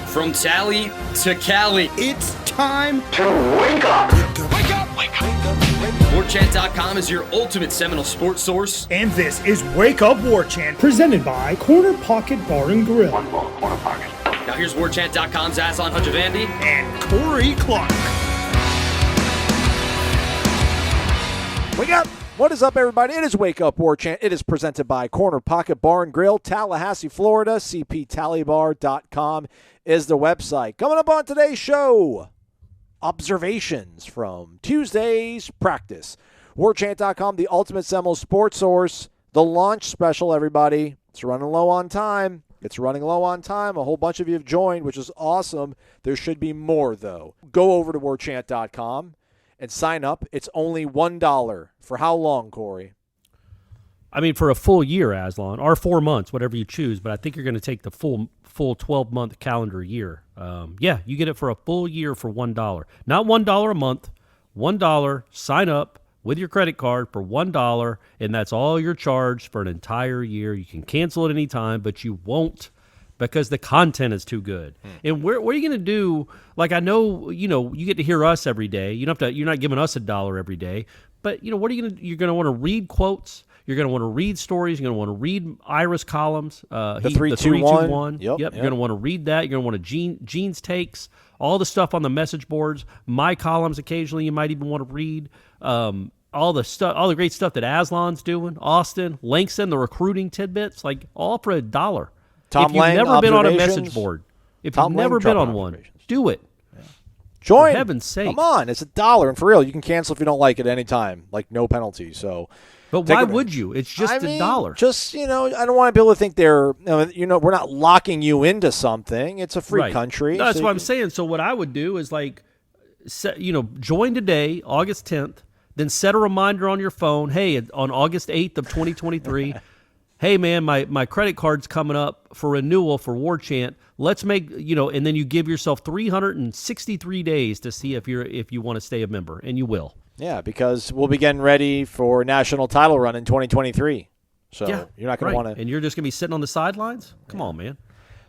From Tally to Cali, It's time to wake up. Wake up! Wake up! Warchant.com is your ultimate Seminole sports source. And this is Wake Up Warchant, presented by Corner Pocket Bar and Grill. One ball, corner pocket. Now here's Warchant.com's Aslan Hujavandi. And Corey Clark. Wake up! What is up, everybody? It is Wake Up Warchant. It is presented by Corner Pocket Bar and Grill, Tallahassee, Florida. CPTallybar.com is the website. Coming up on today's show, observations from Tuesday's practice. Warchant.com, the ultimate Seminole sports source. The launch special, everybody. It's running low on time. A whole bunch of you have joined, which is awesome. There should be more, though. Go over to warchant.com and sign up. It's only $1. For how long, Corey? I mean, for a full year, Aslan, or 4 months, whatever you choose. But I think you're going to take the full 12-month calendar year. Yeah, you get it for a full year for $1. Not $1 a month, $1. Sign up with your credit card for $1, and that's all you're charged for an entire year. You can cancel at any time, but you won't because the content is too good. And what are you going to do? Like, I know, you get to hear us every day. You don't have to. You're not giving us $1 every day. But, what are you going to – you're going to want to read quotes. You're going to want to read stories. You're going to want to read Ira's columns. The 3-2-1. Yep. You're going to want to read that. You're going to want to Gene's takes, all the stuff on the message boards, my columns occasionally you might even want to read. All the great stuff that Aslan's doing, Austin, Langston, the recruiting tidbits, like all for $1. Tom if you've Lang, never been on a message board, if Tom you've never Lang, been Trump on one, do it. Join. For heaven's sake. Come on. It's $1. And for real, you can cancel if you don't like it any time. Like, no penalty. So, but why would you? It's just $1. Just, I don't want people to think they're, we're not locking you into something. It's a free country. No, that's what I'm saying. So what I would do is join today, August 10th, then set a reminder on your phone. Hey, on August 8th of 2023, hey, man, my credit card's coming up for renewal for Warchant. Let's make, and then you give yourself 363 days to see if you want to stay a member, and you will. Yeah, because we'll be getting ready for national title run in 2023. So you're not going to want to. And you're just going to be sitting on the sidelines? Come on, man.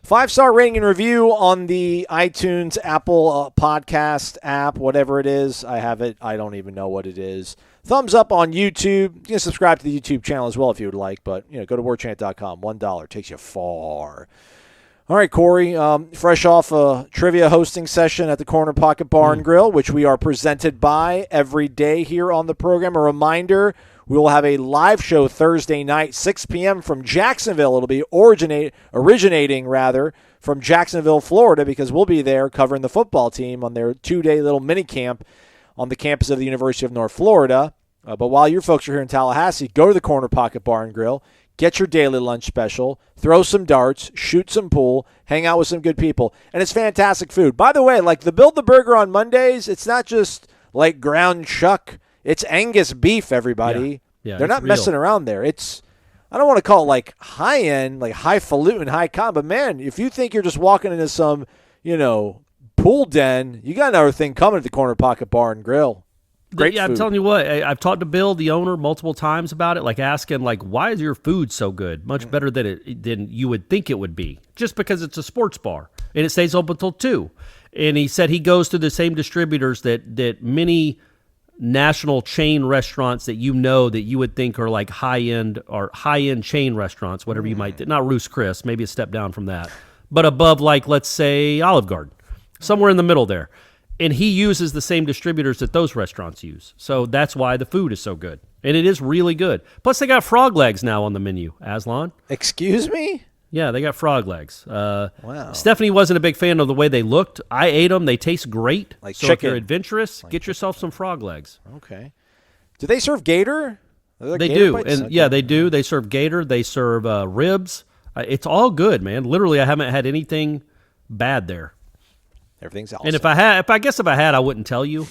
5-star rating and review on the iTunes, Apple podcast app, whatever it is. I have it. I don't even know what it is. Thumbs up on YouTube. You can subscribe to the YouTube channel as well if you would like, but go to warchant.com. $1 takes you far. All right, Corey, fresh off a trivia hosting session at the Corner Pocket Bar and Grill, which we are presented by every day here on the program. A reminder, we will have a live show Thursday night, 6 p.m. from Jacksonville. It'll be originating from Jacksonville, Florida, because we'll be there covering the football team on their 2-day little mini camp on the campus of the University of North Florida. But while your folks are here in Tallahassee, go to the Corner Pocket Bar and Grill. Get your daily lunch special, throw some darts, shoot some pool, hang out with some good people. And it's fantastic food. By the way, like the Build the Burger on Mondays, it's not just like ground chuck. It's Angus beef, everybody. Yeah, they're not messing around there. It's, I don't want to call it like high-end, like highfalutin, high-con, but man, if you think you're just walking into some, pool den, you got another thing coming at the Corner Pocket Bar and Grill. Great food. I'm telling you what, I've talked to Bill, the owner, multiple times about it, like asking, why is your food so good? Much better than you would think it would be, just because it's a sports bar, and it stays open until 2. And he said he goes to the same distributors that many national chain restaurants that that you would think are like high-end chain restaurants, whatever you might think. Not Ruth's Chris, maybe a step down from that, but above, like, let's say, Olive Garden, somewhere in the middle there. And he uses the same distributors that those restaurants use. So that's why the food is so good. And it is really good. Plus, they got frog legs now on the menu, Aslan. Excuse me? Yeah, they got frog legs. Wow. Stephanie wasn't a big fan of the way they looked. I ate them. They taste great. Like so chicken. If you're adventurous, get yourself some frog legs. Okay. Do they serve gator? They do. And yeah, they do. They serve gator. They serve ribs. It's all good, man. Literally, I haven't had anything bad there. Everything's awesome. And if I had, I wouldn't tell you,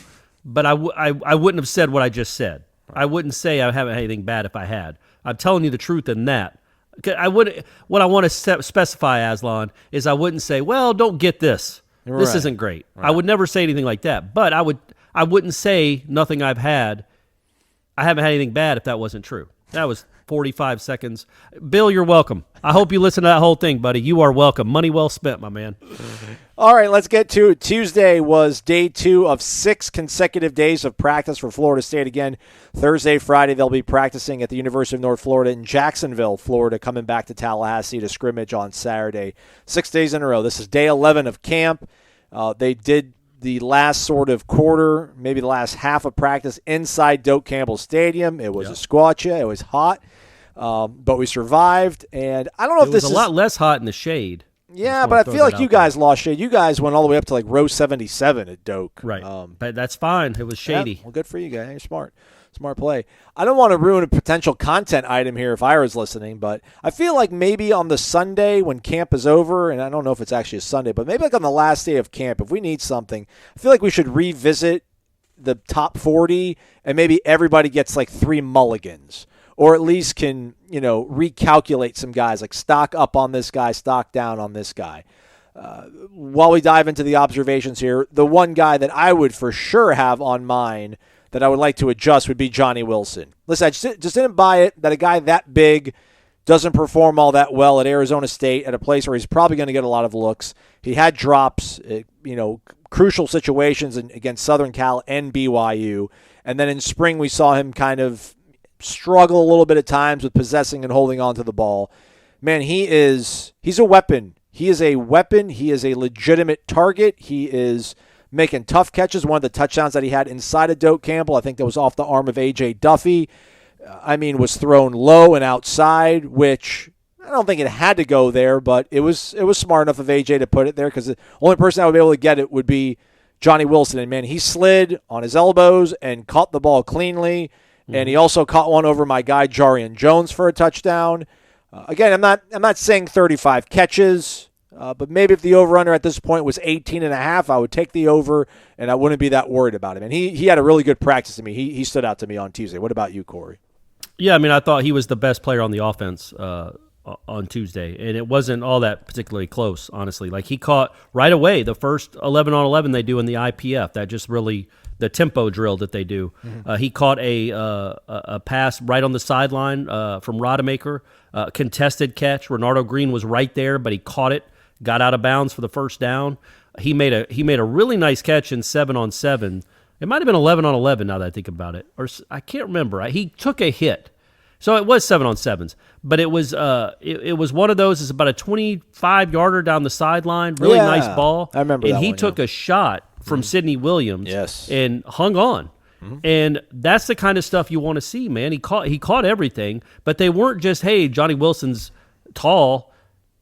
but I wouldn't have said what I just said. I wouldn't say I haven't had anything bad if I had. I'm telling you the truth in that. What I want to specify, Aslan, is I wouldn't say, well, don't get this. Right. This isn't great. Right. I would never say anything like that. But I wouldn't say nothing I've had. I haven't had anything bad if that wasn't true. That was 45 seconds. Bill, you're welcome. I hope you listen to that whole thing, buddy. You are welcome. Money well spent, my man. All right, let's get to it. Tuesday was day 2 of 6 consecutive days of practice for Florida State. Again, Thursday, Friday, they'll be practicing at the University of North Florida in Jacksonville, Florida, coming back to Tallahassee to scrimmage on Saturday. 6 days in a row. This is day 11 of camp. They did the last sort of quarter, maybe the last half of practice inside Doak Campbell Stadium. It was a squatcha. It was hot, but we survived. And I don't know if this is a lot less hot in the shade. Yeah, but I feel like you guys lost shade. You guys went all the way up to like row 77 at Doak. Right. But that's fine. It was shady. Yeah, well, good for you guys. You're smart. Smart play. I don't want to ruin a potential content item here if I was listening, but I feel like maybe on the Sunday when camp is over, and I don't know if it's actually a Sunday, but maybe like on the last day of camp, if we need something, I feel like we should revisit the top 40 and maybe everybody gets like 3 mulligans. Or at least can, recalculate some guys, like stock up on this guy, stock down on this guy. While we dive into the observations here, the one guy that I would for sure have on mine that I would like to adjust would be Johnny Wilson. Listen, I just didn't buy it that a guy that big doesn't perform all that well at Arizona State at a place where he's probably going to get a lot of looks. He had drops, crucial situations against Southern Cal and BYU. And then in spring we saw him kind of struggle a little bit at times with possessing and holding on to the ball. Man, he's a weapon. He is a weapon. He is a legitimate target. He is making tough catches. One of the touchdowns that he had inside of Doak Campbell, I think that was off the arm of A.J. Duffy, was thrown low and outside, which I don't think it had to go there, but it was smart enough of A.J. to put it there because the only person that would be able to get it would be Johnny Wilson. And, man, he slid on his elbows and caught the ball cleanly. And he also caught one over my guy Jarian Jones for a touchdown. Again, I'm not saying 35 catches, but maybe if the over/under at this point was 18.5, I would take the over, and I wouldn't be that worried about him. And he had a really good practice to me. He stood out to me on Tuesday. What about you, Corey? Yeah, I thought he was the best player on the offense on Tuesday, and it wasn't all that particularly close, honestly. Like, he caught right away the first 11-on-11 they do in the IPF. That just really – the tempo drill that they do. He caught a pass right on the sideline from Rodemaker, contested catch. Renardo Green was right there, but he caught it, got out of bounds for the first down. He made a really nice catch in 7-on-7. It might have been 11-on-11 now that I think about it, or I can't remember. He took a hit, so it was 7-on-7s. But it was one of those. It's about a 25-yarder down the sideline, really nice ball. I remember. And that he one, took a shot from Sidney Williams, and hung on. And that's the kind of stuff you want to see, man. He caught everything, but they weren't just, hey, Johnny Wilson's tall,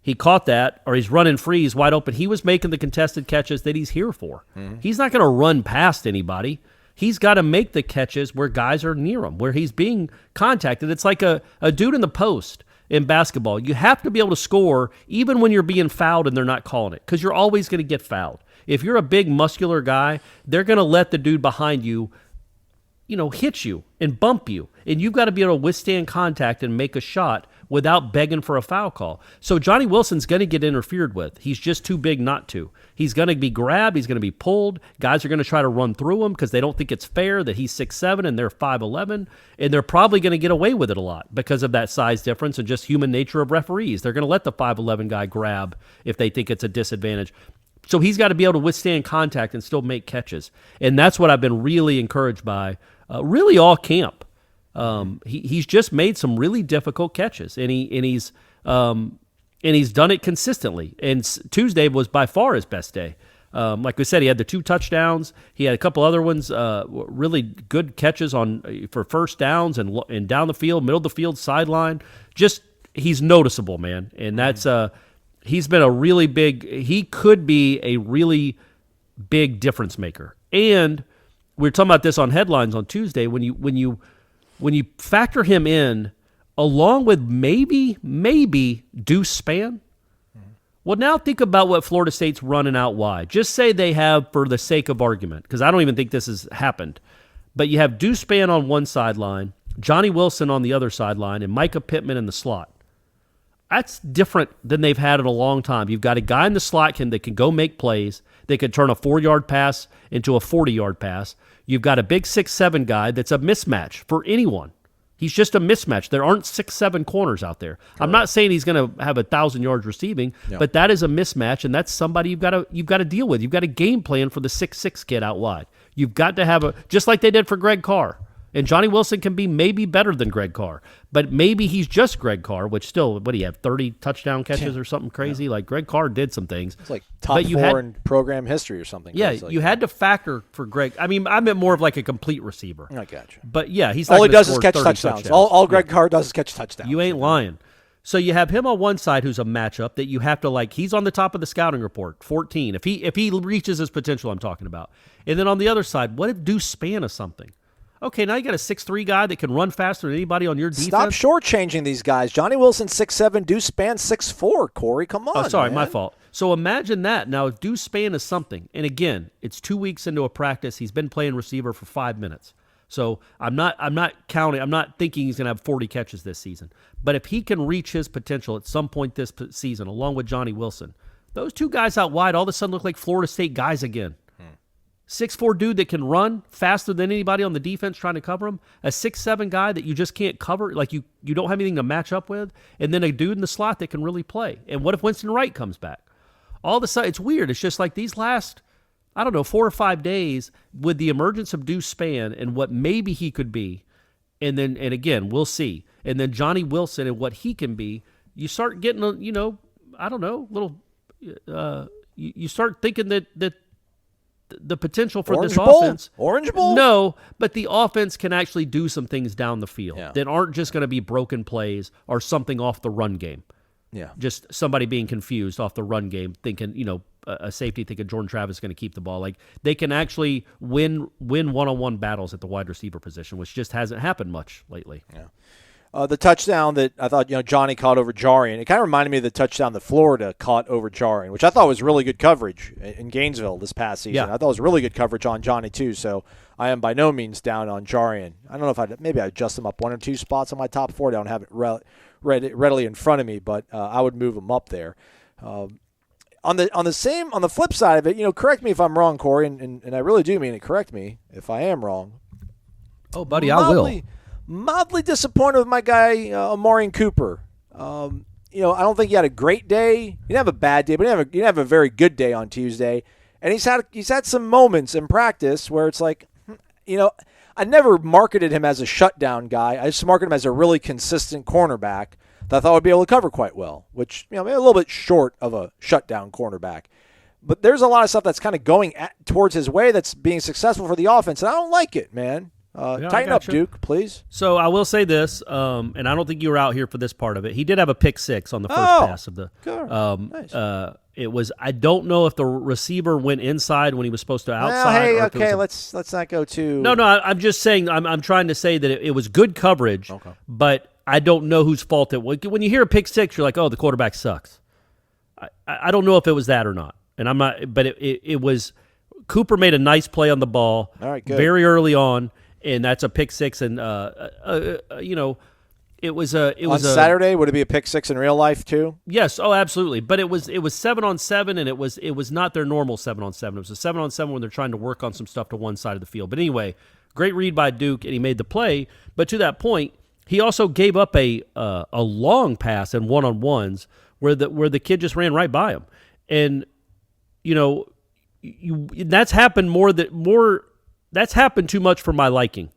he caught that, or he's running free, he's wide open. He was making the contested catches that he's here for. He's not going to run past anybody. He's got to make the catches where guys are near him, where he's being contacted. It's like a dude in the post in basketball. You have to be able to score even when you're being fouled and they're not calling it, because you're always going to get fouled. If you're a big, muscular guy, they're going to let the dude behind you, hit you and bump you. And you've got to be able to withstand contact and make a shot without begging for a foul call. So Johnny Wilson's going to get interfered with. He's just too big not to. He's going to be grabbed. He's going to be pulled. Guys are going to try to run through him because they don't think it's fair that he's 6'7" and they're 5'11". And they're probably going to get away with it a lot because of that size difference and just human nature of referees. They're going to let the 5'11" guy grab if they think it's a disadvantage. So he's got to be able to withstand contact and still make catches. And that's what I've been really encouraged by, really all camp. He's just made some really difficult catches, and he's done it consistently. And Tuesday was by far his best day. Like we said, he had the 2 touchdowns. He had a couple other ones, really good catches for first downs and down the field, middle of the field, sideline. Just he's noticeable, man, and that's he's been a really big. He could be a really big difference maker. And we were talking about this on headlines on Tuesday when you factor him in along with maybe Deuce Spann. Well, now think about what Florida State's running out wide. Just say they have, for the sake of argument, because I don't even think this has happened, but you have Deuce Spann on one sideline, Johnny Wilson on the other sideline, and Micah Pittman in the slot. That's different than they've had in a long time. You've got a guy in the slot that can go make plays. They can turn a 4-yard pass into a 40-yard pass. You've got a big 6'7" guy that's a mismatch for anyone. He's just a mismatch. There aren't 6'7" corners out there. Correct. I'm not saying he's going to have 1,000 yards receiving, but that is a mismatch, and that's somebody you've got to deal with. You've got a game plan for the 6'6" kid out wide. You've got to have just like they did for Greg Carr. And Johnny Wilson can be maybe better than Greg Carr, but maybe he's just Greg Carr, which still, what do you have, 30 touchdown catches or something crazy? Yeah. Like Greg Carr did some things. It's like top 4 in program history or something. Yeah, like you had to factor for Greg. I mean, I meant more of like a complete receiver. I got you. But yeah, he's all he does is catch touchdowns. All Greg Carr does is catch touchdowns. You ain't lying. So you have him on one side who's a matchup that you have to he's on the top of the scouting report, 14. If he reaches his potential, I'm talking about. And then on the other side, what if Deuce Spann is something? Okay, now you got a 6'3" guy that can run faster than anybody on your defense. Stop shortchanging these guys. Johnny Wilson 6'7", Deuce Spann 6'4". Corey, come on. Oh, sorry, man. My fault. So imagine that. Now, if Deuce Spann is something, and again, it's 2 weeks into a practice. He's been playing receiver for 5 minutes. So I'm not thinking he's going to have 40 catches this season. But if he can reach his potential at some point this season, along with Johnny Wilson, those two guys out wide all of a sudden look like Florida State guys again. 6'4" dude that can run faster than anybody on the defense trying to cover him. A 6'7" guy that you just can't cover, like you don't have anything to match up with. And then a dude in the slot that can really play. And what if Winston Wright comes back? All of a sudden, it's weird. It's just like these last, 4 or 5 days with the emergence of Deuce Spann and what maybe he could be. And again, we'll see. And then Johnny Wilson and what he can be. You start getting, you start thinking that the potential for Orange this Bowl? offense. Orange Bowl? No, but the offense can actually do some things down the field that aren't just going to be broken plays or something off the run game. Yeah. Just somebody being confused off the run game, thinking, a safety thinking Jordan Travis is going to keep the ball. Like, they can actually win one-on-one battles at the wide receiver position, which just hasn't happened much lately. Yeah. The touchdown that I thought Johnny caught over Jarian, it kind of reminded me of the touchdown that Florida caught over Jarian, which I thought was really good coverage in Gainesville this past season. Yeah. I thought it was really good coverage on Johnny too, so I am by no means down on Jarian. I don't know if maybe I adjust him up 1 or 2 spots on my top 4. I don't have it readily in front of me, but I would move him up there. On the flip side of it, correct me if I'm wrong, Corey, and I really do mean it. Correct me if I am wrong. Oh, buddy, I will. Mildly disappointed with my guy, Omarion Cooper. I don't think he had a great day. He didn't have a bad day, but he didn't have a very good day on Tuesday. And he's had some moments in practice where it's like, I never marketed him as a shutdown guy. I just marketed him as a really consistent cornerback that I thought would be able to cover quite well, which, maybe a little bit short of a shutdown cornerback. But there's a lot of stuff that's kind of going towards his way that's being successful for the offense, and I don't like it, man. Tighten up, Duke, please. So I will say this, and I don't think you were out here for this part of it. He did have a pick 6 on the first pass of the. Nice. It was. I don't know if the receiver went inside when he was supposed to outside. Well, hey, okay, let's not go too. No. I'm just saying. I'm trying to say that it was good coverage, but I don't know whose fault it was. When you hear a pick 6, you're like, oh, the quarterback sucks. I don't know if it was that or not, and I'm not. But it was. Cooper made a nice play on the ball. All right, good. Very early on. And that's a pick 6, and it was on Saturday. Would it be a pick 6 in real life too? Yes, absolutely. But it was 7-on-7, and it was not their normal 7-on-7. It was a 7-on-7 when they're trying to work on some stuff to one side of the field. But anyway, great read by Duke, and he made the play. But to that point, he also gave up a long pass in one-on-ones where the kid just ran right by him, and that's happened more. That's happened too much for my liking,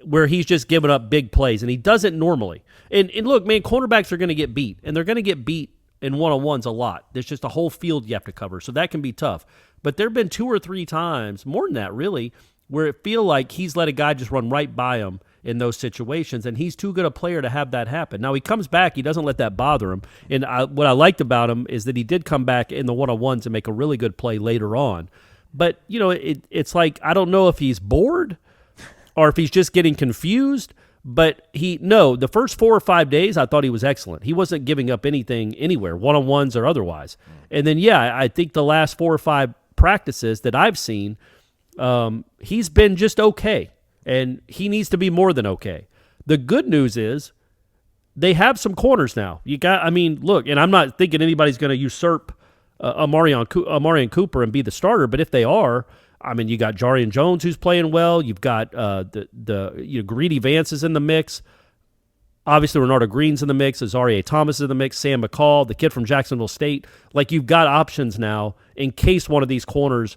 where he's just giving up big plays, and he doesn't normally. And look, man, cornerbacks are going to get beat, and they're going to get beat in one-on-ones a lot. There's just a whole field you have to cover, so that can be tough. But there have been 2 or 3 times, more than that really, where it feel like he's let a guy just run right by him in those situations, and he's too good a player to have that happen. Now, he comes back. He doesn't let that bother him. And what I liked about him is that he did come back in the one-on-ones and make a really good play later on. But, it's like, I don't know if he's bored or if he's just getting confused. But the first 4 or 5 days, I thought he was excellent. He wasn't giving up anything anywhere, one-on-ones or otherwise. And then, I think the last 4 or 5 practices that I've seen, he's been just okay. And he needs to be more than okay. The good news is they have some corners now. Look, and I'm not thinking anybody's going to usurp Omarion Cooper and be the starter, but if they are, I mean, you got Jarian Jones who's playing well. You've got the Greedy Vance is in the mix. Obviously, Renardo Green's in the mix. Azaria Thomas is in the mix. Sam McCall, the kid from Jacksonville State. Like, you've got options now in case one of these corners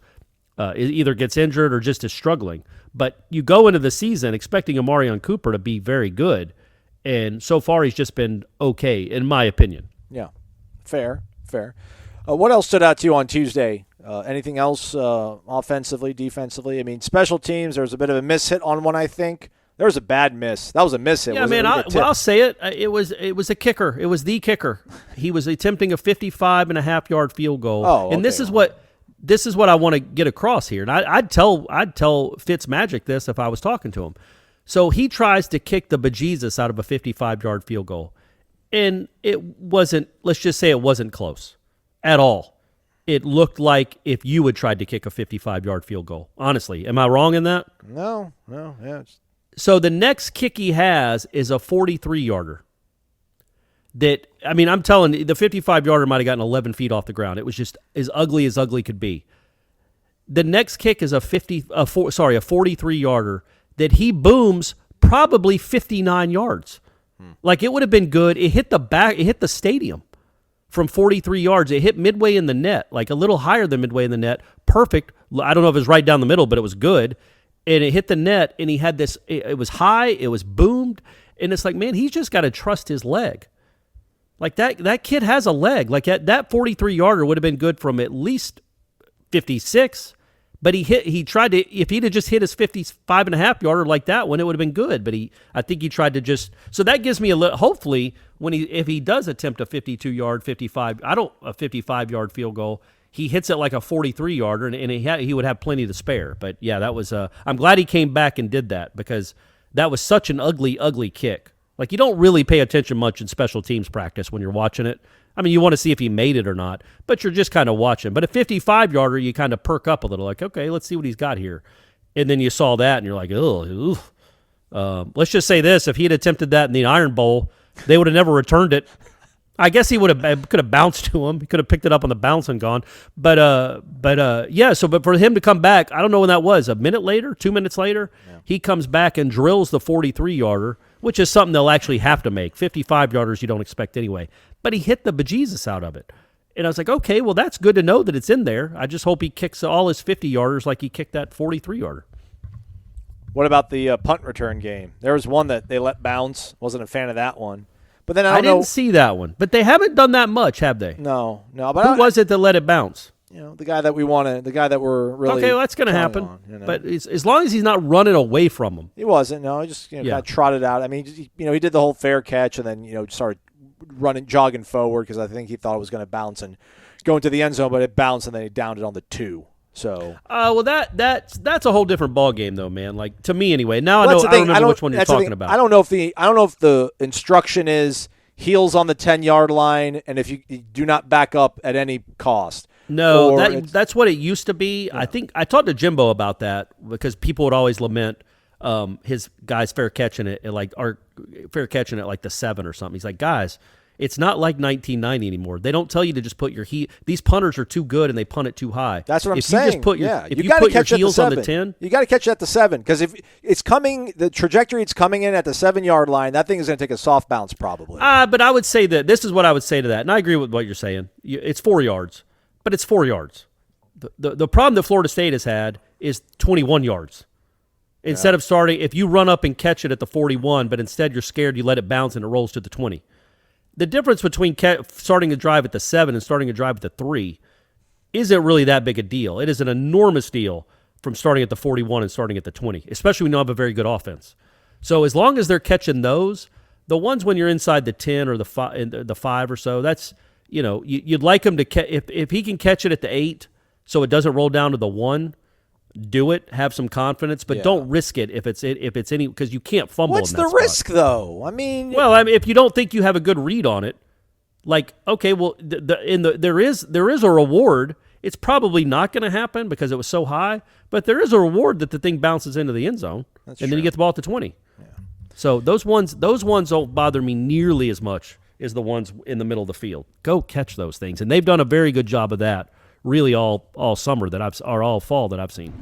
either gets injured or just is struggling. But you go into the season expecting Omarion Cooper to be very good, and so far he's just been okay, in my opinion. Yeah, fair. What else stood out to you on Tuesday? Anything else offensively, defensively? I mean, special teams, there was a bit of a miss hit on one, I think. There was a bad miss. That was a miss hit. Yeah, man, I'll say it. It was a kicker. It was the kicker. He was attempting a 55.5-yard field goal. Oh, okay. And this is what I want to get across here. And I'd tell Fitzmagic this if I was talking to him. So he tries to kick the bejesus out of a 55-yard field goal. And it wasn't, let's just say it wasn't close at all. It looked like if you had tried to kick a 55-yard field goal. Honestly, am I wrong in that? No, yeah. So the next kick he has is a 43-yarder. That, I mean, I'm telling you, the 55-yarder might have gotten 11 feet off the ground. It was just as ugly could be. The next kick is a 43-yarder that he booms probably 59 yards. Like, it would have been good. It hit the stadium from 43 yards. It hit midway in the net, like a little higher than midway in the net. Perfect. I don't know if it was right down the middle, but it was good. And it hit the net, and he had this, it was high, it was boomed, and it's like, man, he's just got to trust his leg. Like, that kid has a leg. Like, that 43-yarder would have been good from at least 56, but he tried to, if he'd have just hit his 55.5-yarder like that one, it would have been good, but I think he tried to just, so that gives me hopefully, if he does attempt a 55-yard field goal, he hits it like a 43-yarder, and he would have plenty to spare. But, yeah, that was I'm glad he came back and did that because that was such an ugly, ugly kick. Like, you don't really pay attention much in special teams practice when you're watching it. I mean, you want to see if he made it or not, but you're just kind of watching. But a 55-yarder, you kind of perk up a little, like, okay, let's see what he's got here. And then you saw that, and you're like, oh, let's just say this. If he had attempted that in the Iron Bowl, they would have never returned it. I guess he could have bounced to him. He could have picked it up on the bounce and gone. But for him to come back, I don't know when that was, a minute later, 2 minutes later, he comes back and drills the 43-yarder, which is something they'll actually have to make. 55-yarders you don't expect anyway. But he hit the bejesus out of it. And I was like, okay, well, that's good to know that it's in there. I just hope he kicks all his 50-yarders like he kicked that 43-yarder. What about the punt return game? There was one that they let bounce. Wasn't a fan of that one. But then I didn't see that one. But they haven't done that much, have they? No. But who was it that let it bounce? The guy that we wanted, the guy that we're really okay. Well, that's going to happen. On, But as long as he's not running away from him, he wasn't. No, he just got trotted out. I mean, he did the whole fair catch and then started jogging forward because I think he thought it was going to bounce and go into the end zone, but it bounced and then he downed it on the 2. So, well, that's a whole different ball game, though, man. Like, to me, anyway. Now I remember which one you're talking about. I don't know if the instruction is heels on the 10-yard line, and if you do not back up at any cost. No, that's what it used to be. Yeah. I think I talked to Jimbo about that because people would always lament his guys fair catching it at like the 7 or something. He's like, guys, it's not like 1990 anymore. They don't tell you to just put your these punters are too good and they punt it too high. That's what I'm saying. If you put your heels on the 10, you got to catch it at the 7 because if it's coming, the trajectory it's coming in at the 7-yard line, that thing is going to take a soft bounce probably. But I would say that this is what I would say to that, and I agree with what you're saying. It's 4 yards, but it's 4 yards. The problem that Florida State has had is 21 yards. Instead of starting, if you run up and catch it at the 41, but instead you're scared, you let it bounce and it rolls to the 20. The difference between starting a drive at the 7 and starting a drive at the 3 isn't really that big a deal. It is an enormous deal from starting at the 41 and starting at the 20, especially when you don't have a very good offense. So as long as they're catching those, the ones when you're inside the 10 or the 5 or so, that's, you'd like him to if he can catch it at the 8 so it doesn't roll down to the 1, do it, have some confidence, but don't risk it if it's any, because you can't fumble. What's the risk, though? I mean, if you don't think you have a good read on it, like, okay, well, there is a reward. It's probably not going to happen because it was so high, but there is a reward that the thing bounces into the end zone, then you get the ball at the 20. Yeah. So those ones don't bother me nearly as much as the ones in the middle of the field. Go catch those things, and they've done a very good job of that really all summer or all fall that I've seen.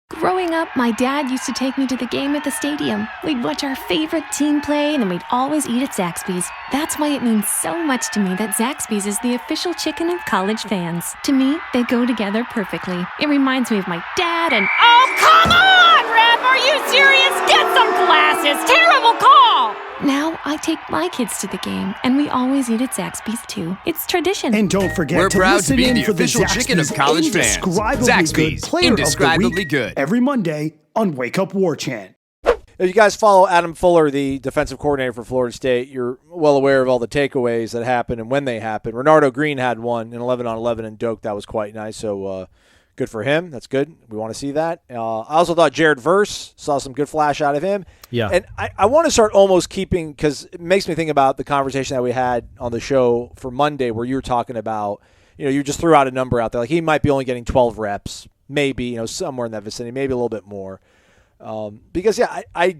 Growing up, my dad used to take me to the game at the stadium. We'd watch our favorite team play, and then we'd always eat at Zaxby's. That's why it means so much to me that Zaxby's is the official chicken of college fans. To me, they go together perfectly. It reminds me of my dad and... Oh, come on, Ref! Are you serious? Get some glasses! Terrible call! Now I take my kids to the game, and we always eat at Zaxby's too. It's tradition. And don't forget We're to proud listen to be in the for the official chicken of Zaxby's college fans. Indescribably Zaxby's, Good Player indescribably of the Week good. every Monday on Wake Up Warchant. If you guys follow Adam Fuller, the defensive coordinator for Florida State, you're well aware of all the takeaways that happen and when they happen. Renardo Green had one in 11-on-11 in Doak. That was quite nice. So good for him. That's good. We want to see that. I also thought Jared Verse saw some good flash out of him. Yeah. And I want to start almost keeping, because it makes me think about the conversation that we had on the show for Monday where you were talking about, you just threw out a number out there. Like he might be only getting 12 reps, maybe, somewhere in that vicinity, maybe a little bit more. Because, yeah, I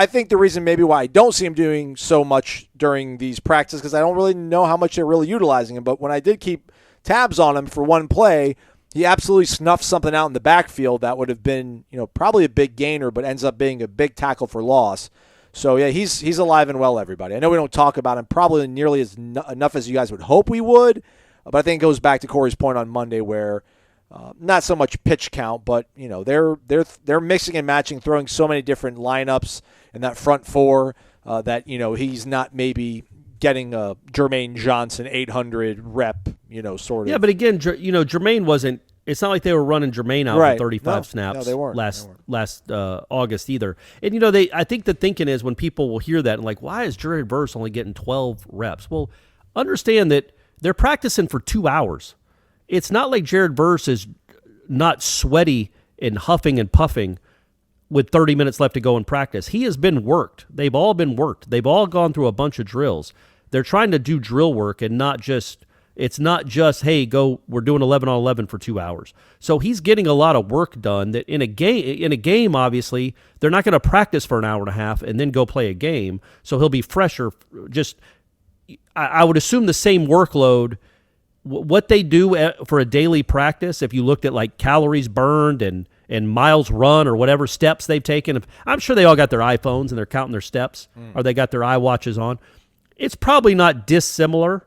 think the reason maybe why I don't see him doing so much during these practices because I don't really know how much they're really utilizing him. But when I did keep tabs on him for one play, he absolutely snuffed something out in the backfield that would have been, probably a big gainer, but ends up being a big tackle for loss. So, yeah, he's alive and well, everybody. I know we don't talk about him probably nearly enough as you guys would hope we would, but I think it goes back to Corey's point on Monday where not so much pitch count, but they're mixing and matching, throwing so many different lineups in that front four that he's not maybe getting a Jermaine Johnson 800 rep, sort of. Yeah, but again, Jermaine wasn't. It's not like they were running Jermaine out for 35 snaps. No, they weren't. Last August either. And I think the thinking is when people will hear that and like, why is Jared Verse only getting 12 reps? Well, understand that they're practicing for 2 hours. It's not like Jared Verse is not sweaty and huffing and puffing with 30 minutes left to go in practice. He has been worked. They've all been worked. They've all gone through a bunch of drills. They're trying to do drill work and it's not just, hey, we're doing 11-on-11 for 2 hours. So he's getting a lot of work done that in a game, obviously, they're not going to practice for an hour and a half and then go play a game. So he'll be fresher. I would assume the same workload. What they do for a daily practice, if you looked at like calories burned and miles run or whatever steps they've taken, I'm sure they all got their iPhones and they're counting their steps or they got their iWatches on. It's probably not dissimilar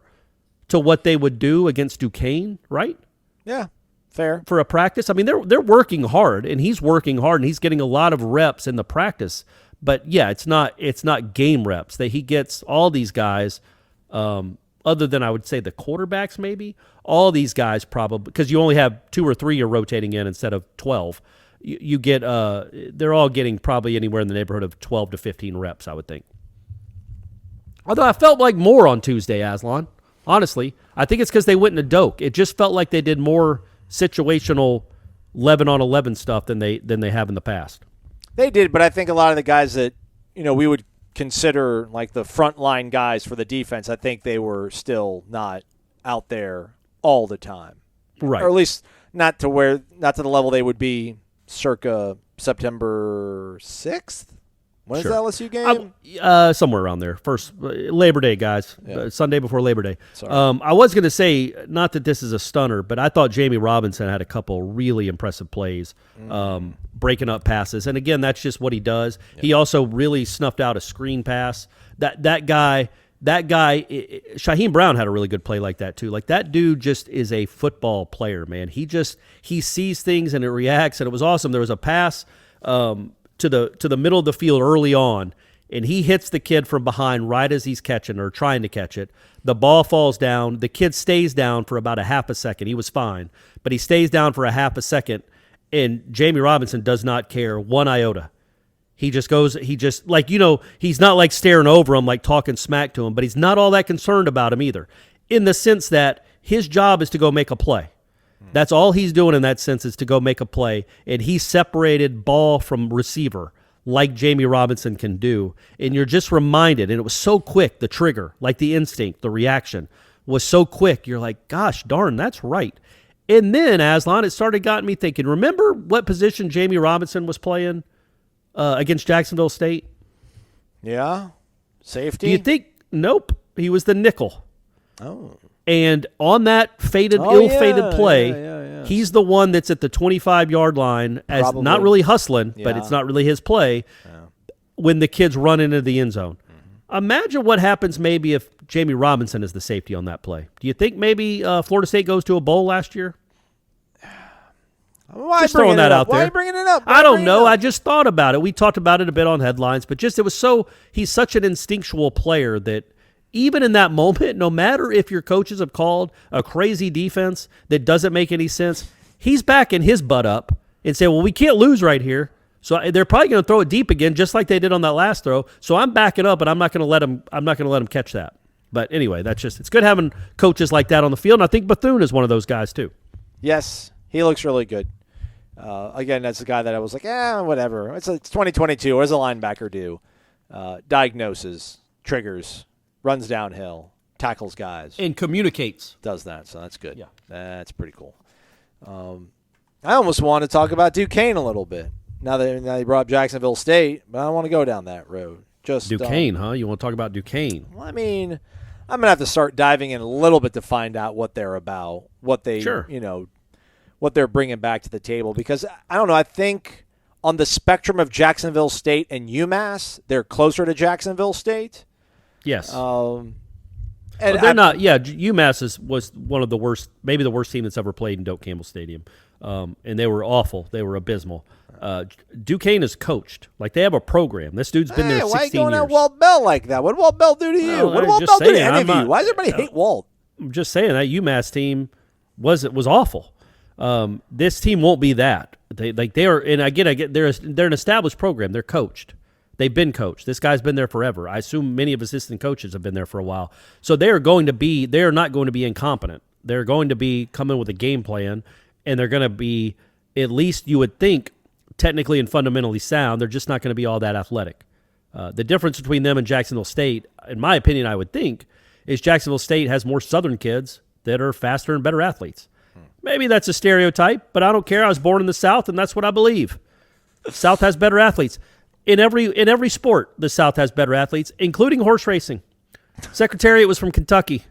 to what they would do against Duquesne, right? Yeah, fair. For a practice. I mean, they're working hard and he's working hard and he's getting a lot of reps in the practice. But yeah, it's not game reps. He gets all these guys other than I would say the quarterbacks maybe, all these guys probably, because you only have 2 or 3 you're rotating in instead of 12. You get they're all getting probably anywhere in the neighborhood of 12 to 15 reps, I would think. Although I felt like more on Tuesday, Aslan. Honestly, I think it's because they went into Doak. It just felt like they did more situational 11-on-11 stuff than they have in the past. They did, but I think a lot of the guys that we would consider like the frontline guys for the defense, I think they were still not out there all the time, right? Or at least not to the level they would be circa September 6th. When is the LSU game? Somewhere around there. First Labor Day, guys. Yeah. Sunday before Labor Day. Sorry. I was going to say, not that this is a stunner, but I thought Jamie Robinson had a couple really impressive plays, breaking up passes. And again, that's just what he does. Yeah. He also really snuffed out a screen pass. That guy, Shaheem Brown had a really good play like that too. Like that dude just is a football player, man. He sees things and it reacts, and it was awesome. There was a pass to the middle of the field early on, and he hits the kid from behind right as he's catching or trying to catch it. The ball falls down. The kid stays down for about a half a second. He was fine, but he stays down for a half a second, and Jamie Robinson does not care one iota. He just goes, he's not like staring over him, like talking smack to him, but he's not all that concerned about him either, in the sense that his job is to go make a play. That's all he's doing in that sense, is to go make a play, and he separated ball from receiver like Jamie Robinson can do, and you're just reminded, and it was so quick, the trigger, like the instinct, the reaction was so quick, you're like, gosh darn, that's right. And then, Aslan, it started getting me thinking, remember what position Jamie Robinson was playing against Jacksonville State? Yeah. Safety? Do you think? Nope. He was the nickel. Oh. And on that ill-fated play, he's the one that's at the 25-yard line as Probably. not really hustling, but Yeah. it's not really his play when the kids run into the end zone. Imagine what happens maybe if Jamie Robinson is the safety on that play. Do you think maybe Florida State goes to a bowl last year? Why just throwing that out there. Why are you bringing it up? I don't know. I just thought about it. We talked about it a bit on headlines, but just he's such an instinctual player that even in that moment, no matter if your coaches have called a crazy defense that doesn't make any sense, he's backing his butt up and saying, well, we can't lose right here. So they're probably going to throw it deep again, just like they did on that last throw. So I'm backing up, and I'm not going to let him catch that. But anyway, it's good having coaches like that on the field. And I think Bethune is one of those guys too. Yes, he looks really good. Again, that's the guy that I was like, whatever. It's 2022. What does a linebacker do? Diagnoses, triggers, runs downhill, tackles guys. And communicates. Does that, so that's good. Yeah. That's pretty cool. I almost want to talk about Duquesne a little bit. Now they brought up Jacksonville State, but I don't want to go down that road. Just Duquesne, huh? You want to talk about Duquesne? Well, I mean, I'm going to have to start diving in a little bit to find out what they're about, what they, what they're bringing back to the table. Because, I don't know, I think on the spectrum of Jacksonville State and UMass, they're closer to Jacksonville State. Yes. And they're not. Yeah, UMass was one of the worst, maybe the worst team that's ever played in Doak Campbell Stadium. And they were awful. They were abysmal. Duquesne is coached. Like, they have a program. This dude's been there 16 years. Why are you going at Walt Bell like that? What did Walt Bell do to you? What did Walt Bell do to any of you? Why does everybody hate Walt? I'm just saying that UMass team was awful. This team won't be that. They are, and again, they're an established program. They're coached. They've been coached. This guy's been there forever. I assume many of assistant coaches have been there for a while. So they are not going to be incompetent. They're going to be coming with a game plan, and they're going to be, at least you would think, technically and fundamentally sound. They're just not going to be all that athletic. The difference between them and Jacksonville State, in my opinion, I would think, is Jacksonville State has more Southern kids that are faster and better athletes. Maybe that's a stereotype, but I don't care. I was born in the South, and that's what I believe. The South has better athletes. In every sport, the South has better athletes, including horse racing. Secretariat was from Kentucky.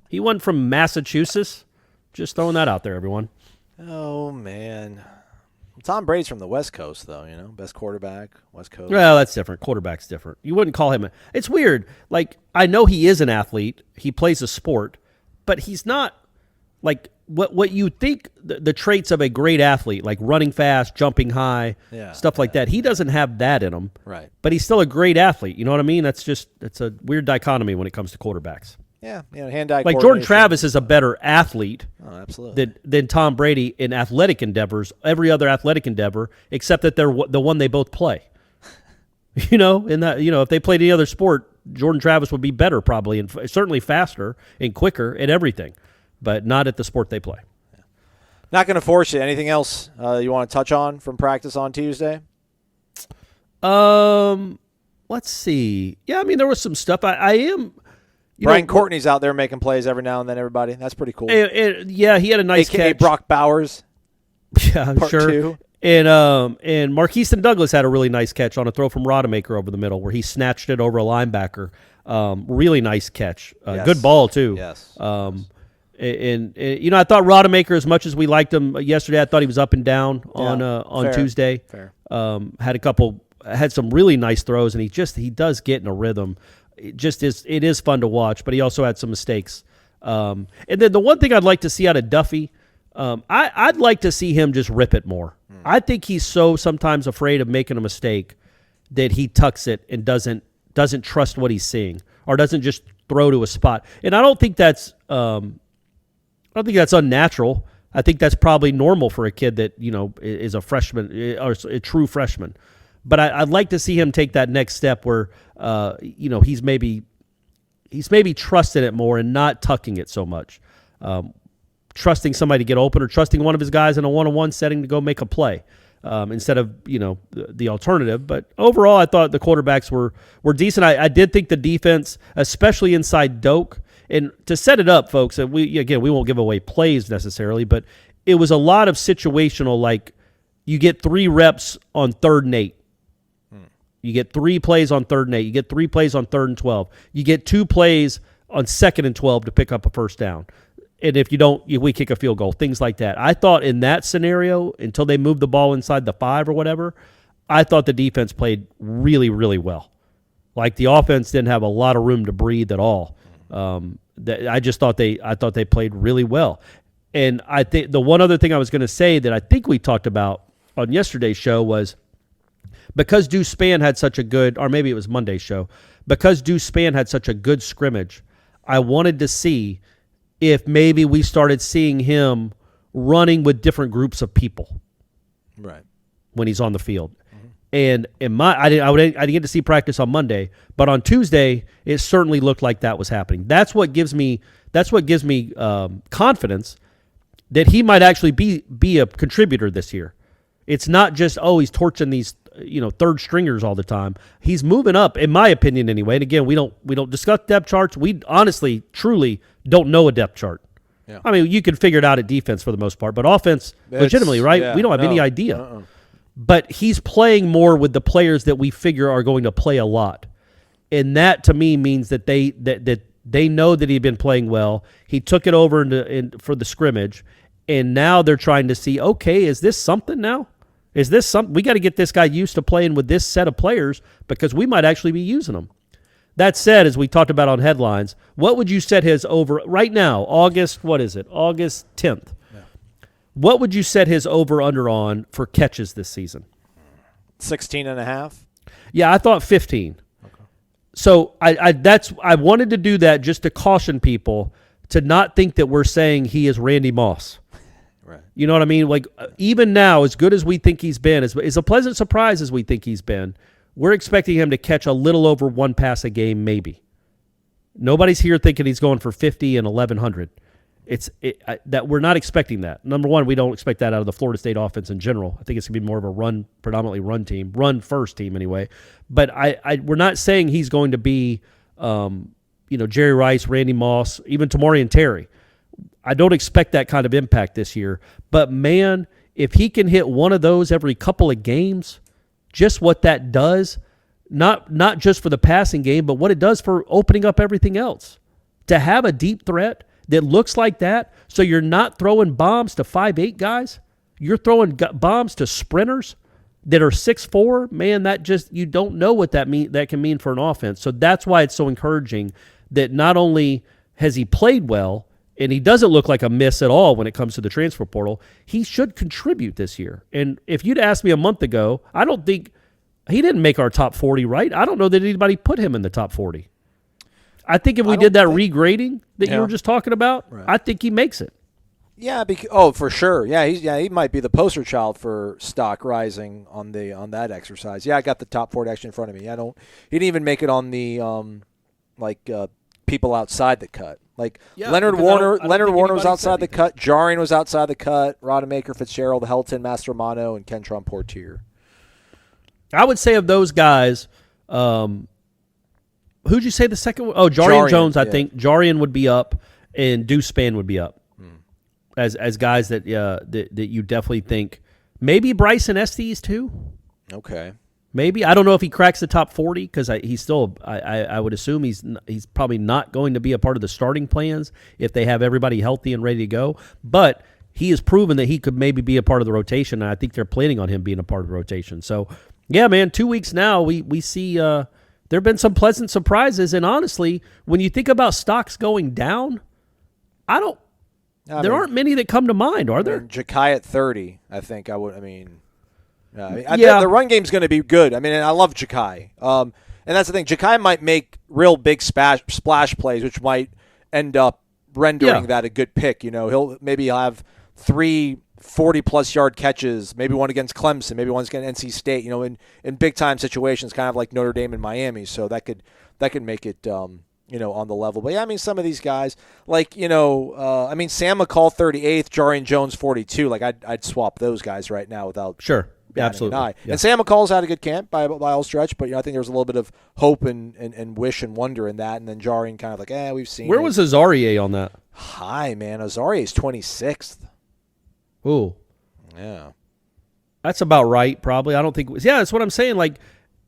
He wasn't from Massachusetts. Just throwing that out there, everyone. Oh, man. Tom Brady's from the West Coast, though, best quarterback, West Coast. Well, that's different. Quarterback's different. You wouldn't call him it's weird. Like, I know he is an athlete. He plays a sport, but he's not like what you think the traits of a great athlete, like running fast, jumping high, stuff like that. He doesn't have that in him. Right. But he's still a great athlete. You know what I mean? It's a weird dichotomy when it comes to quarterbacks. Yeah, hand-eye like Jordan Travis is a better athlete than Tom Brady in athletic endeavors, every other athletic endeavor, except that they're the one they both play. If they played any other sport, Jordan Travis would be better probably, and certainly faster and quicker at everything, but not at the sport they play. Yeah. Not going to force you. Anything else you want to touch on from practice on Tuesday? Let's see. Yeah, I mean, there was some stuff. Brian Courtney's out there making plays every now and then, everybody. That's pretty cool. Yeah, he had a nice AKA catch. Brock Bowers. Yeah, I'm sure. 2. And Marquise Douglas had a really nice catch on a throw from Rodemaker over the middle where he snatched it over a linebacker. Really nice catch. Yes. Good ball, too. Yes. And I thought Rodemaker, as much as we liked him yesterday, I thought he was up and down on Tuesday. Fair. Had some really nice throws, and he does get in a rhythm. It is fun to watch, but he also had some mistakes. And then the one thing I'd like to see out of Duffy, I'd like to see him just rip it more. I think he's so sometimes afraid of making a mistake that he tucks it and doesn't trust what he's seeing, or doesn't just throw to a spot. And I don't think that's unnatural. I think that's probably normal for a kid that is a freshman or a true freshman. But I'd like to see him take that next step where he's maybe trusting it more and not tucking it so much. Trusting somebody to get open, or trusting one of his guys in a one-on-one setting to go make a play instead of the alternative. But overall, I thought the quarterbacks were decent. I did think the defense, especially inside Doak, and to set it up, folks, and we won't give away plays necessarily, but it was a lot of situational, like you get 3 reps on 3rd and 8. You get 3 plays on 3rd and 8. You get 3 plays on 3rd and 12. You get 2 plays on 2nd and 12 to pick up a first down. And if you don't, we kick a field goal, things like that. I thought in that scenario, until they moved the ball inside the 5 or whatever, I thought the defense played really, really well. Like the offense didn't have a lot of room to breathe at all. I thought they played really well. And I think the one other thing I was going to say that I think we talked about on yesterday's show was because Deuce Spann had such a good, or maybe it was Monday's show, because Deuce Spann had such a good scrimmage, I wanted to see if maybe we started seeing him running with different groups of people, right, when he's on the field. And I didn't get to see practice on Monday, but on Tuesday it certainly looked like that was happening. That's what gives me confidence that he might actually be a contributor this year. It's not just he's torching these third stringers all the time. He's moving up, in my opinion, anyway. And again, we don't discuss depth charts. We honestly, truly don't know a depth chart. Yeah. I mean, you can figure it out at defense for the most part, but offense, legitimately, right? Yeah, we don't have any idea. But he's playing more with the players that we figure are going to play a lot. And that, to me, means that they know that he'd been playing well. He took it over for the scrimmage, and now they're trying to see, okay, is this something now? Is this something? We got to get this guy used to playing with this set of players because we might actually be using them. That said, as we talked about on headlines, what would you set his over right now? August 10th. What would you set his over-under on for catches this season? 16.5. Yeah, I thought 15. Okay. So I wanted to do that just to caution people to not think that we're saying he is Randy Moss. Right. You know what I mean? Like even now, as good as we think he's been, as a pleasant surprise as we think he's been, we're expecting him to catch a little over 1 pass a game, maybe. Nobody's here thinking he's going for 50 and 1,100. That we're not expecting that. Number one, we don't expect that out of the Florida State offense in general. I think it's going to be more of a predominantly run team, run first team anyway. But we're not saying he's going to be, Jerry Rice, Randy Moss, even Omarion Terry. I don't expect that kind of impact this year. But man, if he can hit one of those every couple of games, just what that does, not just for the passing game, but what it does for opening up everything else. To have a deep threat that looks like that, so you're not throwing bombs to 5'8" guys. You're throwing bombs to sprinters that are 6'4". Man, that just, you don't know what that can mean for an offense. So that's why it's so encouraging that not only has he played well, and he doesn't look like a miss at all when it comes to the transfer portal, he should contribute this year. And if you'd asked me a month ago, I don't think he didn't make our top 40, right? I don't know that anybody put him in the top 40. I think if we did that regrading that you were just talking about, right, I think he makes it. Yeah, for sure. Yeah, he might be the poster child for stock rising on that exercise. Yeah, I got the top 40 actually in front of me. He didn't even make it on the people outside the cut. Like Leonard Warner was outside the cut. Jarian was outside the cut. Rodemaker, Fitzgerald, Helton, Mastermano, and Kentron Portier. I would say of those guys, who'd you say the second one? Oh, Jarian Jones, I think. Jarian would be up, and Deuce Spann would be up as guys that you definitely think. Maybe Bryson Estes too. Okay. Maybe. I don't know if he cracks the top 40 because he's still. I would assume he's probably not going to be a part of the starting plans if they have everybody healthy and ready to go. But he has proven that he could maybe be a part of the rotation, and I think they're planning on him being a part of the rotation. So, yeah, man, 2 weeks now, we see there have been some pleasant surprises. And honestly, when you think about stocks going down, there aren't many that come to mind, are there? Ja'Kai at 30, I think I would. The run game's going to be good. I mean, I love Ja'Kai. And that's the thing. Ja'Kai might make real big splash plays, which might end up rendering that a good pick. He'll have 3 40-plus yard catches, maybe one against Clemson, maybe one against NC State, in big-time situations, kind of like Notre Dame and Miami. So that could make it, on the level. But, yeah, some of these guys, like, Sam McCall 38th, Jarian Jones 42. Like, I'd swap those guys right now without absolutely. Yeah. And Sam McCall's had a good camp by all stretch, but I think there was a little bit of hope and wish and wonder in that. And then Jarian kind of like, we've seen. Where was Azarie on that? High, man. Azarie's 26th. Ooh. Yeah. That's about right, probably. I don't think. Yeah, that's what I'm saying. Like,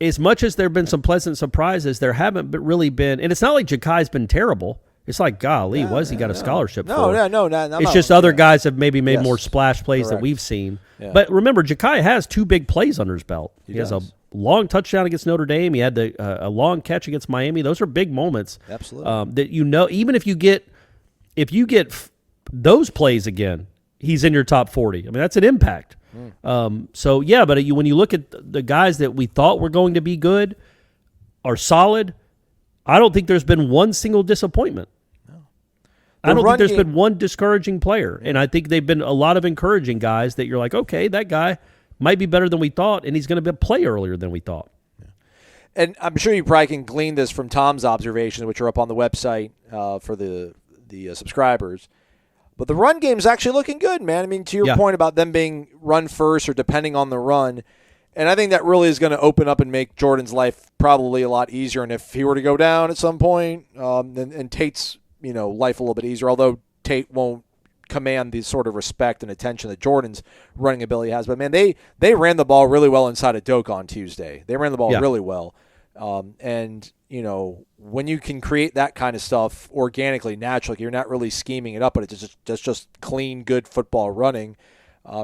as much as there have been some pleasant surprises, there haven't really been, and it's not like Jakai's been terrible. It's like, golly, he got a scholarship for? No. It's just other guys have maybe made more splash plays that we've seen. Yeah. But remember, Jakai has 2 big plays under his belt. He has a long touchdown against Notre Dame. He had a long catch against Miami. Those are big moments. Absolutely. That even if you get those plays again, he's in your top 40. I mean, that's an impact. So yeah, but when you look at the guys that we thought were going to be good, are solid, I don't think there's been one single disappointment. I don't think there's been one discouraging player, and I think they've been a lot of encouraging guys that you're like, okay, that guy might be better than we thought, and he's going to play earlier than we thought. And I'm sure you probably can glean this from Tom's observations, which are up on the website for the subscribers. But the run game's actually looking good, man. I mean, to your point about them being run first or depending on the run, and I think that really is going to open up and make Jordan's life probably a lot easier. And if he were to go down at some point, and Tate's life a little bit easier, although Tate won't command the sort of respect and attention that Jordan's running ability has. But, man, they ran the ball really well inside of Doak on Tuesday. They ran the ball really well. And, when you can create that kind of stuff organically, naturally, you're not really scheming it up, but it's just clean, good football running.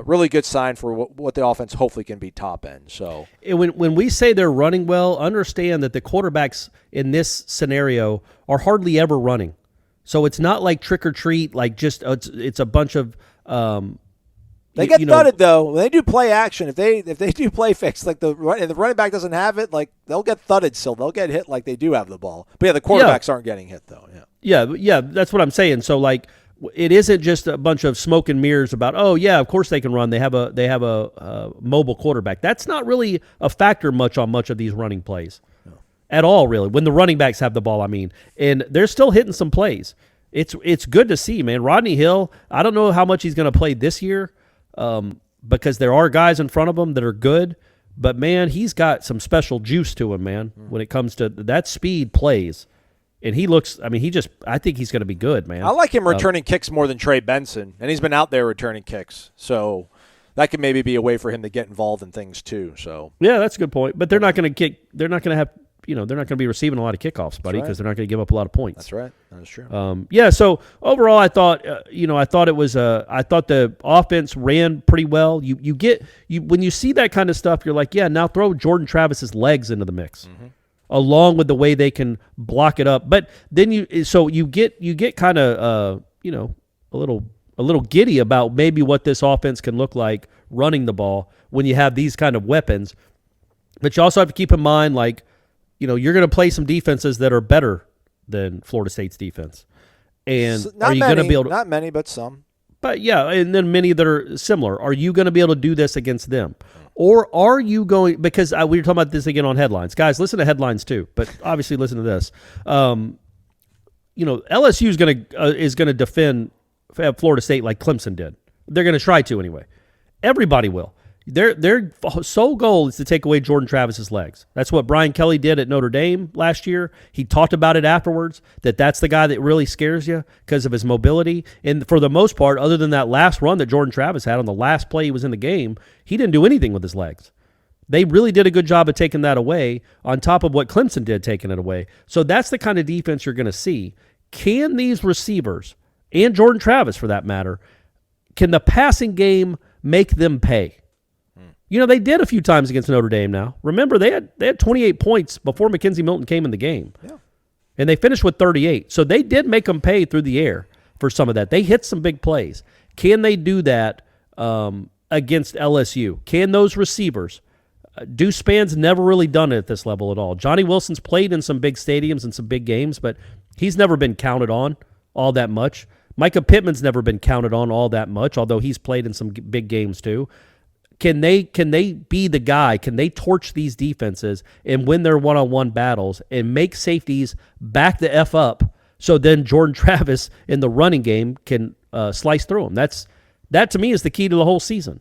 Really good sign for what the offense hopefully can be top end. So when we say they're running well, understand that the quarterbacks in this scenario are hardly ever running. So it's not like trick or treat, like just it's a bunch of. They get thudded though. When they do play action, if they do play fix, like the running back doesn't have it, like they'll get thudded still. They'll get hit like they do have the ball. But the quarterbacks aren't getting hit though. Yeah, that's what I'm saying. So like, it isn't just a bunch of smoke and mirrors about, oh yeah, of course they can run. They have a mobile quarterback. That's not really a factor much on much of these running plays. At all, really, when the running backs have the ball, I mean. And they're still hitting some plays. It's good to see, man. Rodney Hill, I don't know how much he's going to play this year because there are guys in front of him that are good. But, man, he's got some special juice to him, man, when it comes to that speed plays. And he looks – I mean, I think he's going to be good, man. I like him returning kicks more than Trey Benson, and he's been out there returning kicks. So that could maybe be a way for him to get involved in things too. So yeah, that's a good point. But they're not going to kick – they're not going to have – they're not going to be receiving a lot of kickoffs, buddy, because they're not going to give up a lot of points. That's right. That is true. So overall, I thought, I thought the offense ran pretty well. When you see that kind of stuff, you're like, yeah, now throw Jordan Travis's legs into the mix, along with the way they can block it up. But then you get kind of a little giddy about maybe what this offense can look like running the ball when you have these kind of weapons. But you also have to keep in mind, like, you're going to play some defenses that are better than Florida State's defense. And are you going to be able to – not many, but some. But, yeah, and then many that are similar. Are you going to be able to do this against them? Or are you going – because we were talking about this again on headlines. Guys, listen to headlines too, but obviously listen to this. LSU is going to defend Florida State like Clemson did. They're going to try to anyway. Everybody will. Their sole goal is to take away Jordan Travis's legs. That's what Brian Kelly did at Notre Dame last year. He talked about it afterwards, that's the guy that really scares you because of his mobility. And for the most part, other than that last run that Jordan Travis had on the last play he was in the game, he didn't do anything with his legs. They really did a good job of taking that away on top of what Clemson did taking it away. So that's the kind of defense you're going to see. Can these receivers, and Jordan Travis for that matter, can the passing game make them pay? They did a few times against Notre Dame now. Remember, they had 28 points before Mackenzie Milton came in the game. Yeah. And they finished with 38. So they did make them pay through the air for some of that. They hit some big plays. Can they do that against LSU? Can those receivers? Deuce Spann's never really done it at this level at all. Johnny Wilson's played in some big stadiums and some big games, but he's never been counted on all that much. Micah Pittman's never been counted on all that much, although he's played in some big games too. Can they be the guy? Can they torch these defenses and win their one-on-one battles and make safeties back the F up so then Jordan Travis in the running game can slice through them? That to me is the key to the whole season.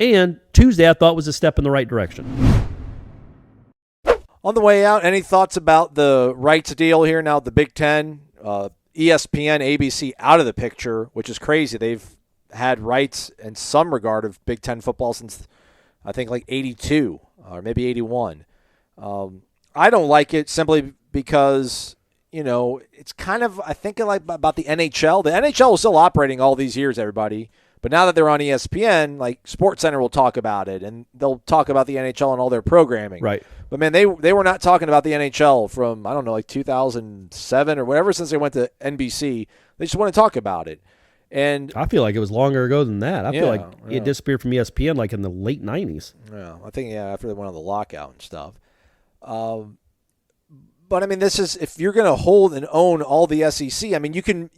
And Tuesday I thought was a step in the right direction. On the way out, any thoughts about the rights deal here now, the Big Ten, ESPN, ABC out of the picture, which is crazy. They've had rights in some regard of Big Ten football since I think like 82 or maybe 81. I don't like it simply because, it's kind of, I think like about the NHL. The NHL is still operating all these years, everybody. But now that they're on ESPN, like SportsCenter will talk about it, and they'll talk about the NHL and all their programming. Right. But, man, they were not talking about the NHL from, 2007 or whatever, since they went to NBC. They just want to talk about it. And I feel like it was longer ago than that. I feel like it disappeared from ESPN like in the late 90s. Yeah, I think, after they went on the lockout and stuff. But, I mean, this is, if you're going to hold and own all the SEC, I mean, you can't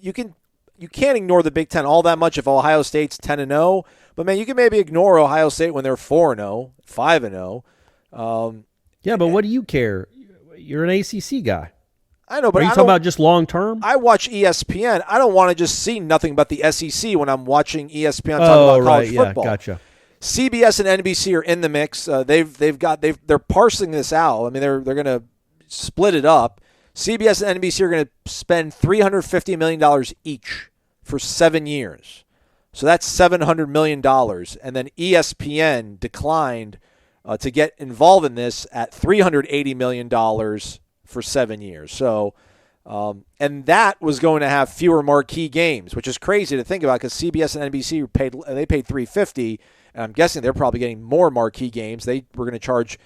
ignore the Big Ten all that much if Ohio State's 10-0. But, man, you can maybe ignore Ohio State when they're 4-0, 5-0. Yeah, but what do you care? You're an ACC guy. I know, but are you talking about just long term? I watch ESPN. I don't want to just see nothing but the SEC when I'm watching ESPN talking about college football. Yeah, gotcha. CBS and NBC are in the mix. They're parsing this out. I mean, they're going to split it up. CBS and NBC are going to spend $350 million each for 7 years. So that's $700 million. And then ESPN declined to get involved in this at $380 million for 7 years. So, and that was going to have fewer marquee games, which is crazy to think about because CBS and NBC paid $350, and I'm guessing they're probably getting more marquee games. They were going to charge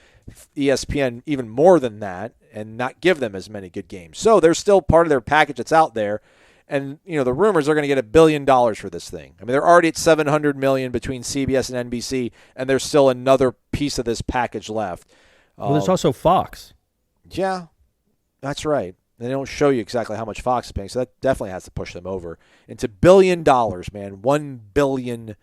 ESPN even more than that and not give them as many good games. So they're still part of their package that's out there. And, the rumors are going to get $1 billion for this thing. I mean, they're already at $700 million between CBS and NBC, and there's still another piece of this package left. Well, there's also Fox. Yeah, that's right. They don't show you exactly how much Fox is paying, so that definitely has to push them over into $1 billion, man. $1 billion.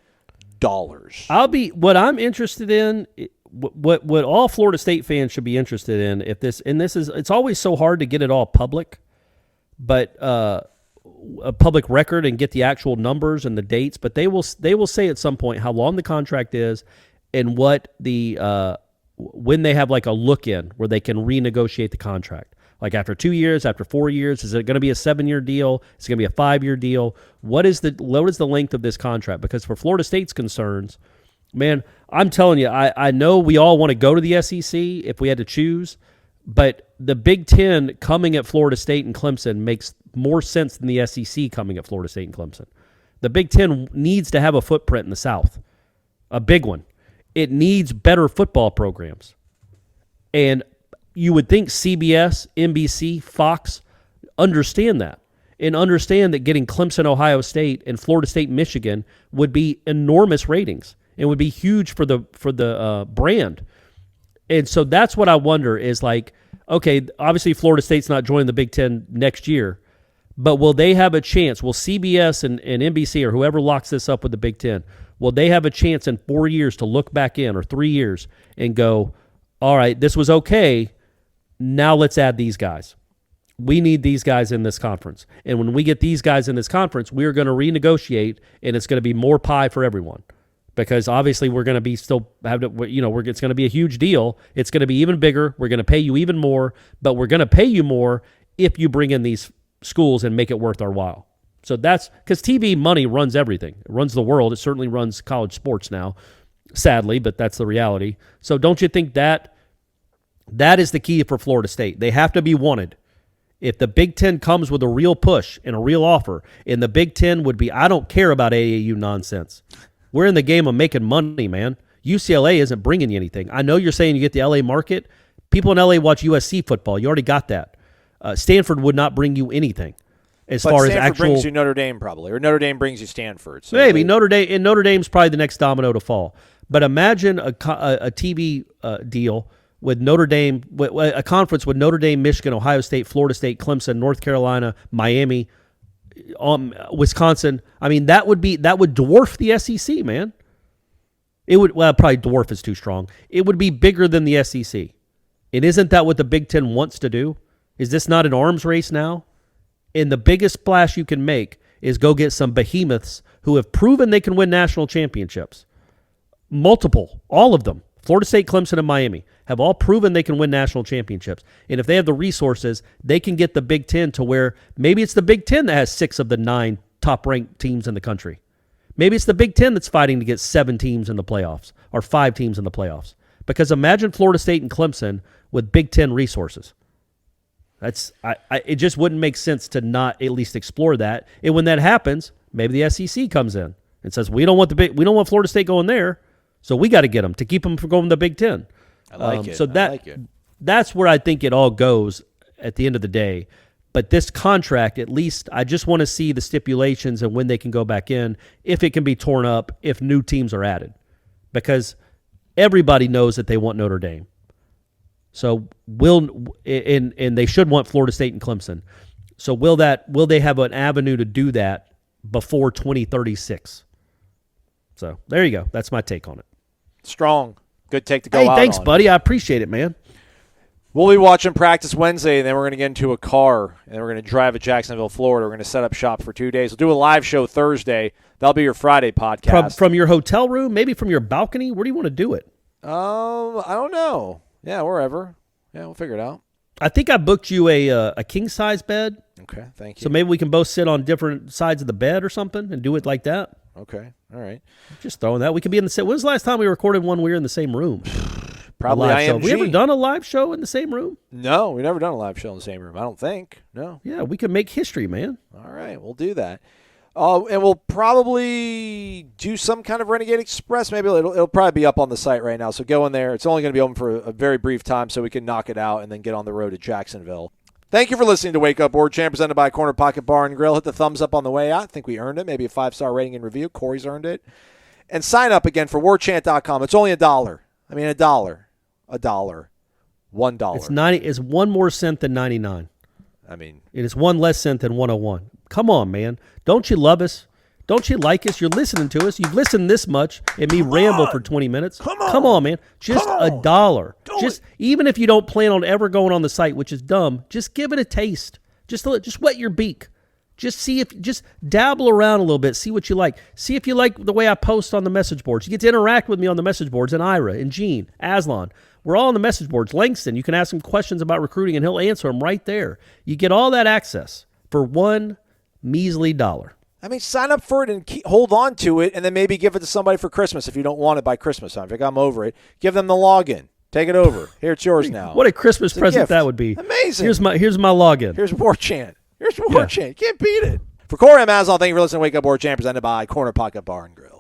What I'm interested in, what all Florida State fans should be interested in, it's always so hard to get it all public, but a public record and get the actual numbers and the dates, but they will say at some point how long the contract is and what when they have like a look-in where they can renegotiate the contract. Like after 2 years, after 4 years, is it going to be a 7-year deal? Is it going to be a 5-year deal? What is the length of this contract? Because for Florida State's concerns, man, I'm telling you, I know we all want to go to the SEC if we had to choose, but the Big Ten coming at Florida State and Clemson makes more sense than the SEC coming at Florida State and Clemson. The Big Ten needs to have a footprint in the South, a big one. It needs better football programs. And you would think CBS, NBC, Fox understand that and understand that getting Clemson, Ohio State, and Florida State, Michigan would be enormous ratings. It would be huge for the brand. And so that's what I wonder is like, okay, obviously Florida State's not joining the Big Ten next year, but will they have a chance? Will CBS and NBC or whoever locks this up with the Big Ten, will they have a chance in 4 years to look back in or 3 years and go, all right, this was okay, now let's add these guys. We need these guys in this conference. And when we get these guys in this conference, we're going to renegotiate, and it's going to be more pie for everyone. Because obviously we're going to be it's going to be a huge deal. It's going to be even bigger. We're going to pay you even more, but we're going to pay you more if you bring in these schools and make it worth our while. So that's because TV money runs everything. It runs the world. It certainly runs college sports now, sadly, but that's the reality. So don't you think that is the key for Florida State? They have to be wanted. If the Big Ten comes with a real push and a real offer, and the Big Ten would be, I don't care about AAU nonsense. We're in the game of making money, man. UCLA isn't bringing you anything. I know you're saying you get the LA market. People in LA watch USC football. You already got that. Stanford would not bring you anything as far as Stanford actual. brings you Notre Dame probably, or Notre Dame brings you Stanford. So maybe Notre Dame's probably the next domino to fall. But imagine a TV deal with Notre Dame, a conference with Notre Dame, Michigan, Ohio State, Florida State, Clemson, North Carolina, Miami, Wisconsin. I mean, that would dwarf the SEC, man. It would, probably dwarf is too strong. It would be bigger than the SEC. And isn't that what the Big Ten wants to do? Is this not an arms race now? And the biggest splash you can make is go get some behemoths who have proven they can win national championships. Multiple, all of them. Florida State, Clemson, and Miami have all proven they can win national championships. And if they have the resources, they can get the Big Ten to where maybe it's the Big Ten that has 6 of the 9 top-ranked teams in the country. Maybe it's the Big Ten that's fighting to get 7 teams in the playoffs or 5 teams in the playoffs. Because imagine Florida State and Clemson with Big Ten resources. It just wouldn't make sense to not at least explore that. And when that happens, maybe the SEC comes in and says, we don't want Florida State going there, so we got to get them to keep them from going to the Big Ten. I like it. So that's where I think it all goes at the end of the day. But this contract, at least, I just want to see the stipulations and when they can go back in, if it can be torn up, if new teams are added. Because everybody knows that they want Notre Dame. So and they should want Florida State and Clemson. So will they have an avenue to do that before 2036? So there you go. That's my take on it. Strong. Good take to go out thanks, on. buddy. I appreciate it, man. We'll be watching practice Wednesday, and then we're going to get into a car, and we're going to drive to Jacksonville, Florida. We're going to set up shop for 2 days. We'll do a live show Thursday. That'll be your Friday podcast. From your hotel room, maybe from your balcony? Where do you want to do it? I don't know. Yeah, wherever. Yeah, we'll figure it out. I think I booked you a king-size bed. Okay, thank you. So maybe we can both sit on different sides of the bed or something and do it like that. Okay, all right. Just throwing that. We could be in the same. When was the last time we recorded one we were in the same room? Probably IMG. Have we ever done a live show in the same room? No, we've never done a live show in the same room. I don't think. No. Yeah, we could make history, man. All right, we'll do that. And we'll probably do some kind of Renegade Express. Maybe it'll probably be up on the site right now. So go in there. It's only going to be open for a very brief time so we can knock it out and then get on the road to Jacksonville. Thank you for listening to Wake Up Warchant, presented by Corner Pocket Bar and Grill. Hit the thumbs up on the way out. I think we earned it. Maybe a 5-star rating and review. Corey's earned it. And sign up again for warchant.com. It's only $1. I mean, $1. $1. It's 1 more cent than 99. I mean, it is 1 less cent than 101. Come on, man. Don't you love us? Don't you like us? You're listening to us. You've listened this much and me ramble for 20 minutes. Come on, man. Just $1. Even if you don't plan on ever going on the site, which is dumb, just give it a taste. Just wet your beak. Just dabble around a little bit. See what you like. See if you like the way I post on the message boards. You get to interact with me on the message boards, and Ira, and Gene, Aslan. We're all on the message boards. Langston, you can ask him questions about recruiting, and he'll answer them right there. You get all that access for $1 measly. I mean, sign up for it and hold on to it, and then maybe give it to somebody for Christmas if you don't want it by Christmas time. If I'm over it, give them the login. Take it over. Here, it's yours now. What a Christmas present that would be. Amazing. Here's my login. Here's Warchant. Here's Warchant. Can't beat it. For Corey, I'm Aslan. Thank you for listening to Wake Up Warchant, presented by Corner Pocket Bar and Grill.